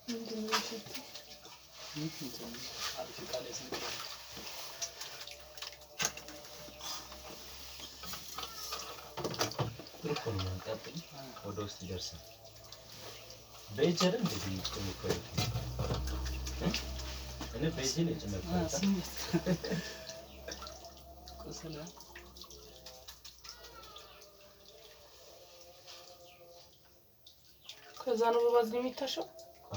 ምንድነው የሚሸተው? እንትን አሪፍ ቃል ያስነገረ ትርኩን ማንቀጥል ወደ ውስጥ ይደርሳል። በእጀር እንደዚህ ይቆይ እኔ በእጄ ነው ጨመርኩት። ቆሰለ ከዛ ነው በባዝሊን የሚታሸው።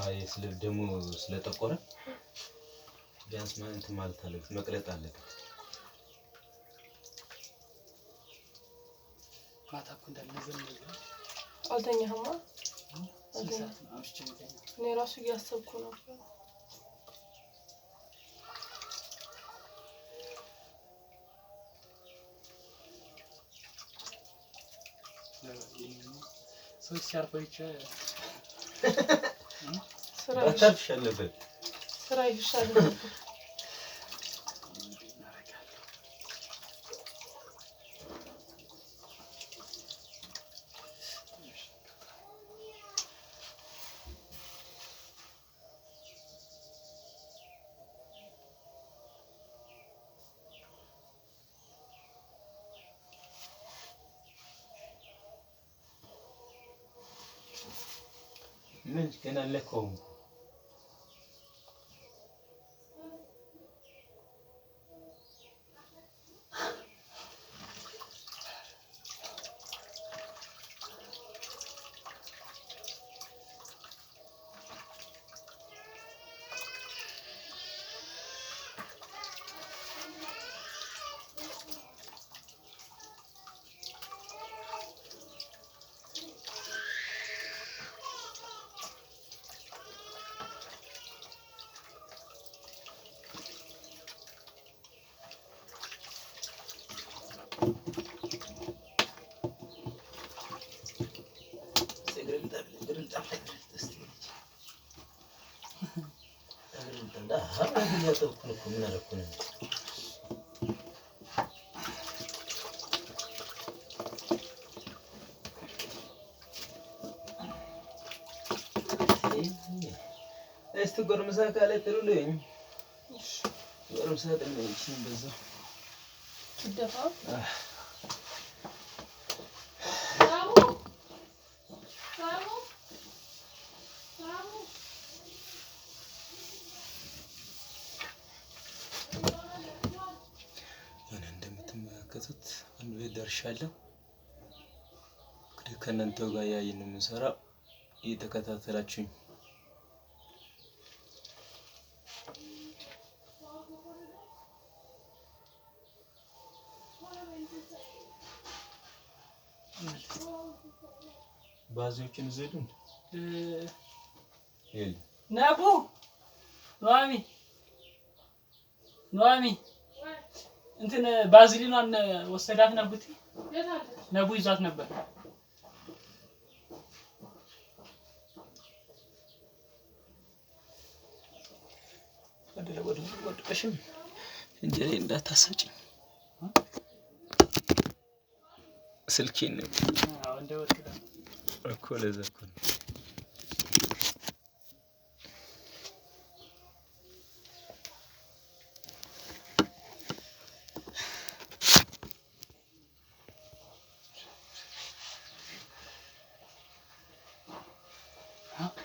አይ ስለ ደሙ ስለጠቆረ ቢያንስ ማለት አለበት መቅለጥ አለበት። ማታ እኮ እንዳልነዘም ነው አልተኛህማ? ሰዓት ነው አምሽቼ ነው። እኔ ራሱ እያሰብኩ ነበር። ሰው ሲያርፈይች ስራ ይሻለበት ስራ ይሻላል። ምን ገና ለኮም ምን አደረኩኝ? እስቲ ጎርምሳ ካለ ጥሩልኝ። እሺ ጎርምሳ ጥሩልኝ በዛ ትደፋ አንዱ ደርሻለሁ። እንግዲህ ከእናንተው ጋር ያየን የምንሰራው እየተከታተላችሁኝ ባዚዎችን ዘዱን ነቡ ኑአሚ እንትን ባዝሊኗን ወሰዳት ነቡቲ ነቡ ይዟት ነበር። ወደቀሽም እንጀራ እንዳታሰጪ ስልኬን ነው እንደወጥኩ እኮ ለዛ እኮ ነው። ኦኬ